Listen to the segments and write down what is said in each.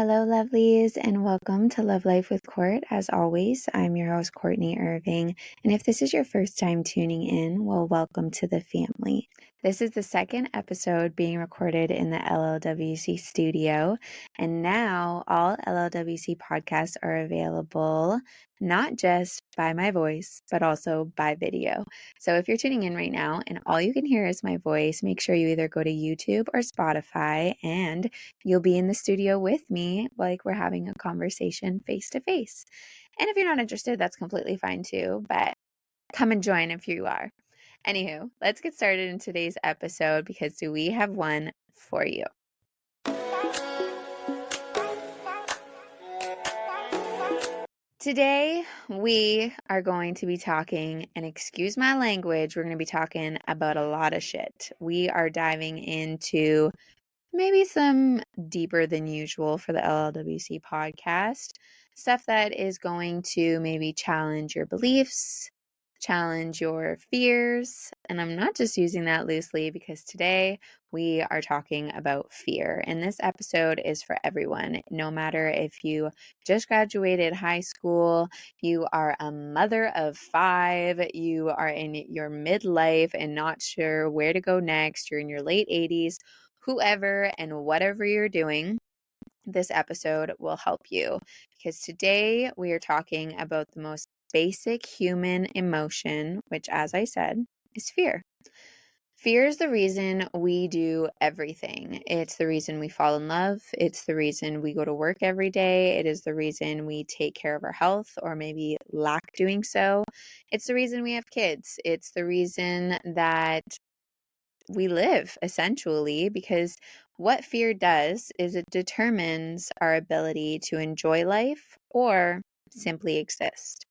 Hello, lovelies, and welcome to Love Life with Court. As always, I'm your host, Courtney Irving, and if this is your first time tuning in, well, welcome to the family. This is the second episode being recorded in the LLWC studio, and now all LLWC podcasts are available not just by my voice, but also by video. So if you're tuning in right now and all you can hear is my voice, make sure you either go to YouTube or Spotify and you'll be in the studio with me like we're having a conversation face to face. And if you're not interested, that's completely fine too, but come and join if you are. Anywho, let's get started in today's episode because we have one for you. Today, we are going to be talking, and excuse my language, we're going to be talking about a lot of shit. We are diving into maybe some deeper than usual for the LLWC podcast, stuff that is going to maybe challenge your beliefs, challenge your fears. And I'm not just using that loosely because today we are talking about fear. And this episode is for everyone, no matter if you just graduated high school, you are a mother of 5, you are in your midlife and not sure where to go next, you're in your late 80s, whoever and whatever you're doing, this episode will help you because today we are talking about the most basic human emotion, which, as I said, is fear. Fear is the reason we do everything. It's the reason we fall in love. It's the reason we go to work every day. It is the reason we take care of our health or maybe lack doing so. It's the reason we have kids. It's the reason that we live, essentially, because what fear does is it determines our ability to enjoy life or simply exist.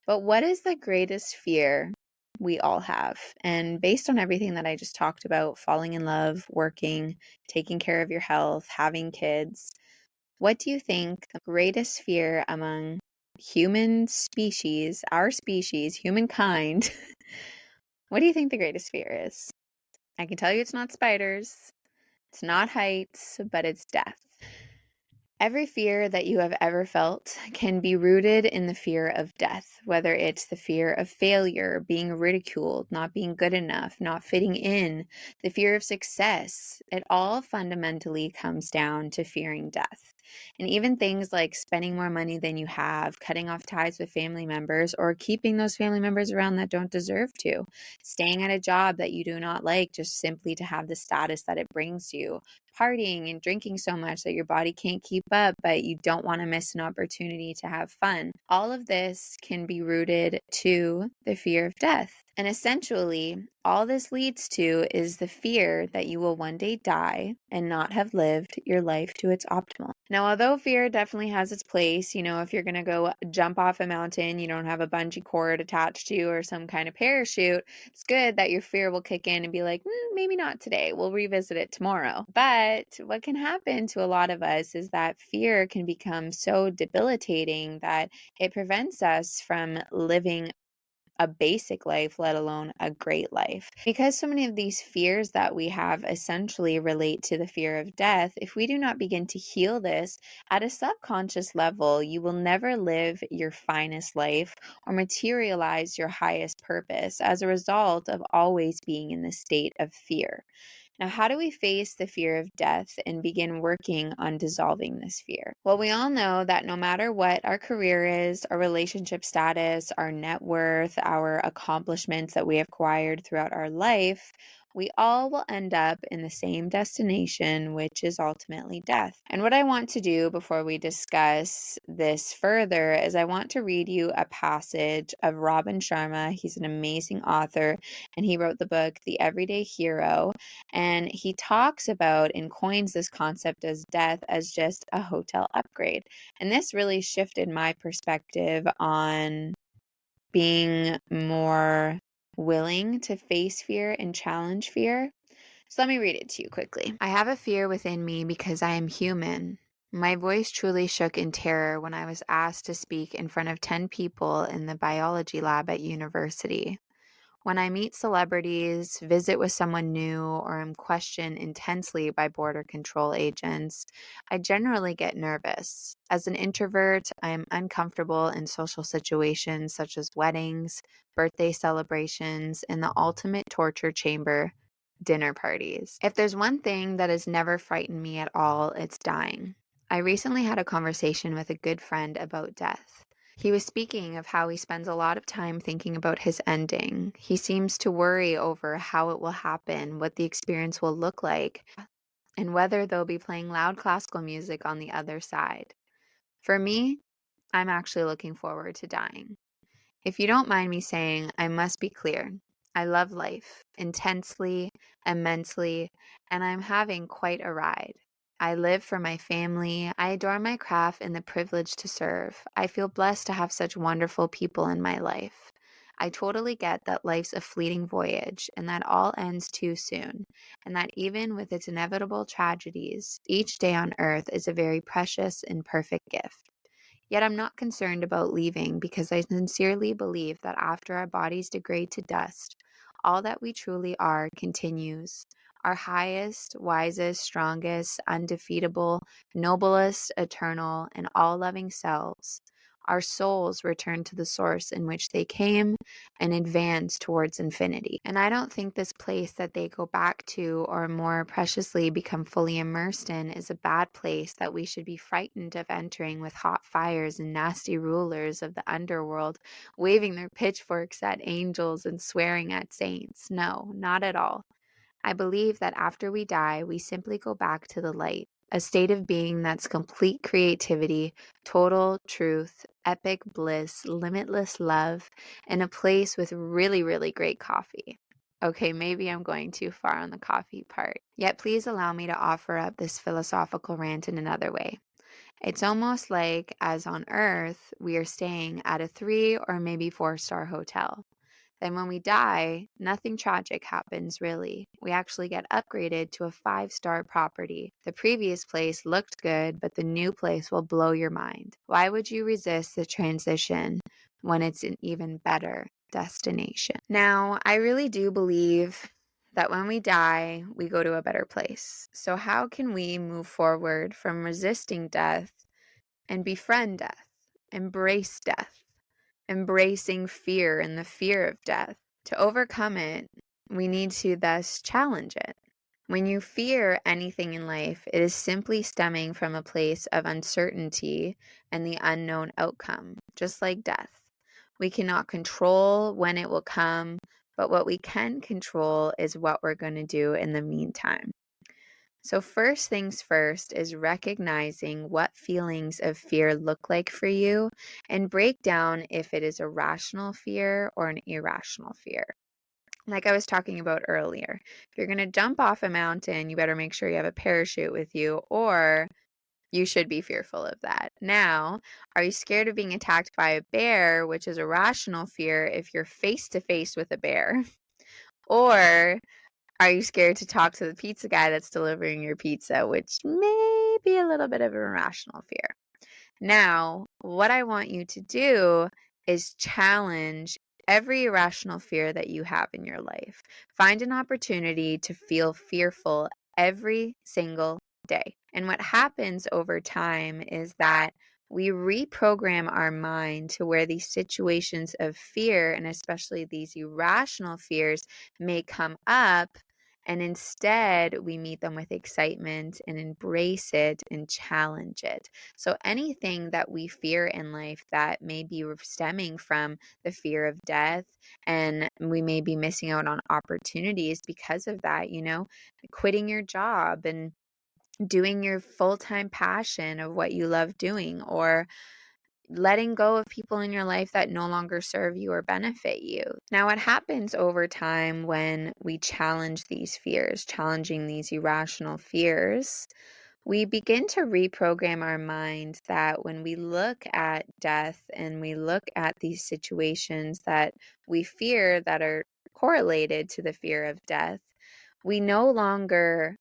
But what is the greatest fear we all have? And based on everything that I just talked about, falling in love, working, taking care of your health, having kids, what do you think the greatest fear among human species, our species, humankind, what do you think the greatest fear is? I can tell you it's not spiders, it's not heights, but it's death. Every fear that you have ever felt can be rooted in the fear of death, whether it's the fear of failure, being ridiculed, not being good enough, not fitting in, the fear of success. It all fundamentally comes down to fearing death. And even things like spending more money than you have, cutting off ties with family members, or keeping those family members around that don't deserve to, staying at a job that you do not like just simply to have the status that it brings you, partying and drinking so much that your body can't keep up, but you don't want to miss an opportunity to have fun. All of this can be rooted to the fear of death. And essentially, all this leads to is the fear that you will one day die and not have lived your life to its optimal. Now, although fear definitely has its place, if you're going to go jump off a mountain, you don't have a bungee cord attached to you or some kind of parachute, it's good that your fear will kick in and be like, maybe not today. We'll revisit it tomorrow. But what can happen to a lot of us is that fear can become so debilitating that it prevents us from living a basic life, let alone a great life. Because so many of these fears that we have essentially relate to the fear of death, if we do not begin to heal this at a subconscious level, you will never live your finest life or materialize your highest purpose as a result of always being in the state of fear. Now, how do we face the fear of death and begin working on dissolving this fear? Well, we all know that no matter what our career is, our relationship status, our net worth, our accomplishments that we have acquired throughout our life, we all will end up in the same destination, which is ultimately death. And what I want to do before we discuss this further is I want to read you a passage of Robin Sharma. He's an amazing author, and he wrote the book, The Everyday Hero. And he talks about and coins this concept as death as just a hotel upgrade. And this really shifted my perspective on being more willing to face fear and challenge fear. So let me read it to you quickly. I have a fear within me because I am human. My voice truly shook in terror when I was asked to speak in front of 10 people in the biology lab at university. When I meet celebrities, visit with someone new, or am questioned intensely by border control agents, I generally get nervous. As an introvert, I am uncomfortable in social situations such as weddings, birthday celebrations, and the ultimate torture chamber, dinner parties. If there's one thing that has never frightened me at all, it's dying. I recently had a conversation with a good friend about death. He was speaking of how he spends a lot of time thinking about his ending. He seems to worry over how it will happen, what the experience will look like, and whether they'll be playing loud classical music on the other side. For me, I'm actually looking forward to dying. If you don't mind me saying, I must be clear. I love life intensely, immensely, and I'm having quite a ride. I live for my family. I adore my craft and the privilege to serve. I feel blessed to have such wonderful people in my life. I totally get that life's a fleeting voyage and that all ends too soon, and that even with its inevitable tragedies, each day on earth is a very precious and perfect gift. Yet I'm not concerned about leaving because I sincerely believe that after our bodies degrade to dust, all that we truly are continues. Our highest, wisest, strongest, undefeatable, noblest, eternal, and all loving selves. Our souls return to the source in which they came and advance towards infinity. And I don't think this place that they go back to or more preciously become fully immersed in is a bad place that we should be frightened of entering with hot fires and nasty rulers of the underworld waving their pitchforks at angels and swearing at saints. No, not at all. I believe that after we die, we simply go back to the light, a state of being that's complete creativity, total truth, epic bliss, limitless love, and a place with really, really great coffee. Okay, maybe I'm going too far on the coffee part. Yet please allow me to offer up this philosophical rant in another way. It's almost like, as on Earth, we are staying at a 3 or maybe 4-star hotel. Then when we die, nothing tragic happens really. We actually get upgraded to a 5-star property. The previous place looked good, but the new place will blow your mind. Why would you resist the transition when it's an even better destination? Now, I really do believe that when we die, we go to a better place. So how can we move forward from resisting death and befriend death, embrace death? Embracing fear and the fear of death. To overcome it, we need to thus challenge it. When you fear anything in life, it is simply stemming from a place of uncertainty and the unknown outcome, just like death. We cannot control when it will come, but what we can control is what we're going to do in the meantime. So, first things first is recognizing what feelings of fear look like for you and break down if it is a rational fear or an irrational fear. Like I was talking about earlier, if you're going to jump off a mountain, you better make sure you have a parachute with you, or you should be fearful of that. Now, are you scared of being attacked by a bear, which is a rational fear if you're face to face with a bear? Or are you scared to talk to the pizza guy that's delivering your pizza, which may be a little bit of an irrational fear? Now, what I want you to do is challenge every irrational fear that you have in your life. Find an opportunity to feel fearful every single day. And what happens over time is that we reprogram our mind to where these situations of fear, and especially these irrational fears, may come up. And instead, we meet them with excitement and embrace it and challenge it. So, anything that we fear in life that may be stemming from the fear of death, and we may be missing out on opportunities because of that, quitting your job and doing your full time passion of what you love doing, or letting go of people in your life that no longer serve you or benefit you. Now, what happens over time when we challenge these fears, challenging these irrational fears, we begin to reprogram our mind that when we look at death and we look at these situations that we fear that are correlated to the fear of death, we no longer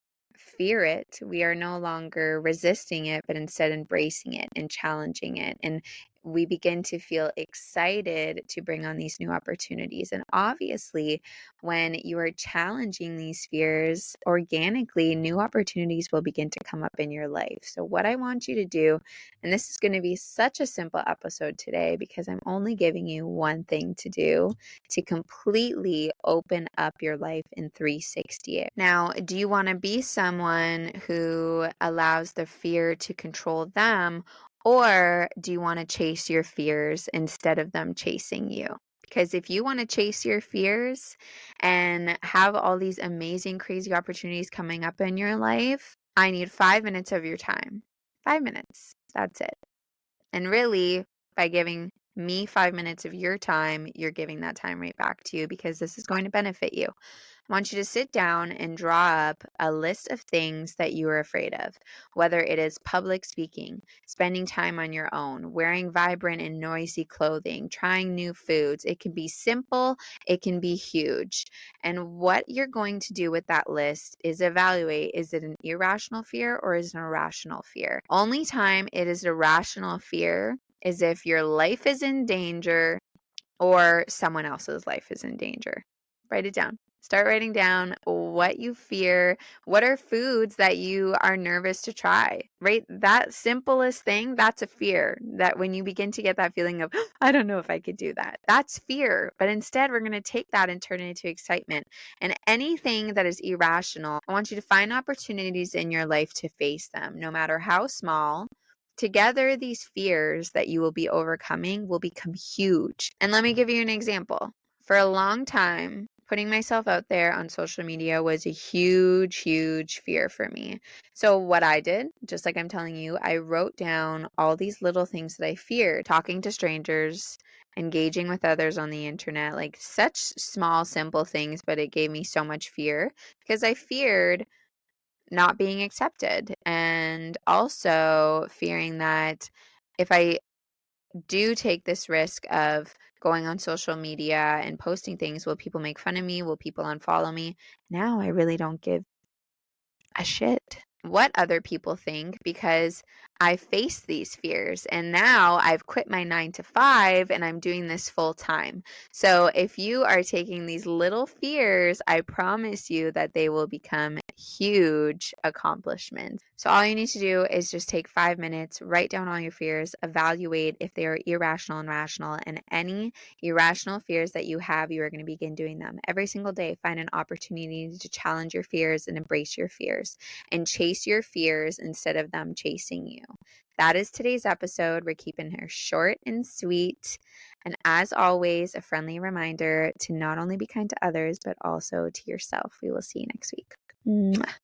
fear it. We are no longer resisting it, but instead embracing it and challenging it and we begin to feel excited to bring on these new opportunities. And obviously, when you are challenging these fears organically, new opportunities will begin to come up in your life. So, what I want you to do, and this is going to be such a simple episode today because I'm only giving you one thing to do to completely open up your life in 360. Now, do you want to be someone who allows the fear to control them, or do you want to chase your fears instead of them chasing you? Because if you want to chase your fears and have all these amazing, crazy opportunities coming up in your life, I need 5 minutes of your time. 5 minutes. That's it. And really, by giving me 5 minutes of your time, you're giving that time right back to you because this is going to benefit you. I want you to sit down and draw up a list of things that you are afraid of, whether it is public speaking, spending time on your own, wearing vibrant and noisy clothing, trying new foods. It can be simple, it can be huge. And what you're going to do with that list is evaluate, is it an irrational fear or is it an irrational fear? Only time it is a rational fear is if your life is in danger or someone else's life is in danger. Write it down. Start writing down what you fear. What are foods that you are nervous to try? Right? That simplest thing, that's a fear. That when you begin to get that feeling of, I don't know if I could do that, that's fear. But instead, we're going to take that and turn it into excitement. And anything that is irrational, I want you to find opportunities in your life to face them, no matter how small. Together, these fears that you will be overcoming will become huge. And let me give you an example. For a long time, putting myself out there on social media was a huge, huge fear for me. So, what I did, just like I'm telling you, I wrote down all these little things that I feared, talking to strangers, engaging with others on the internet, like such small, simple things, but it gave me so much fear because I feared not being accepted and also fearing that if I do take this risk of going on social media and posting things, will people make fun of me? Will people unfollow me? Now I really don't give a shit what other people think because I face these fears and now I've quit my 9 to 5 and I'm doing this full time. So if you are taking these little fears, I promise you that they will become huge accomplishments. So all you need to do is just take 5 minutes, write down all your fears, evaluate if they are irrational and rational, and any irrational fears that you have, you are going to begin doing them every single day. Find an opportunity to challenge your fears and embrace your fears and chase your fears instead of them chasing you. That is today's episode. We're keeping her short and sweet. And as always, a friendly reminder to not only be kind to others, but also to yourself. We will see you next week. Mwah.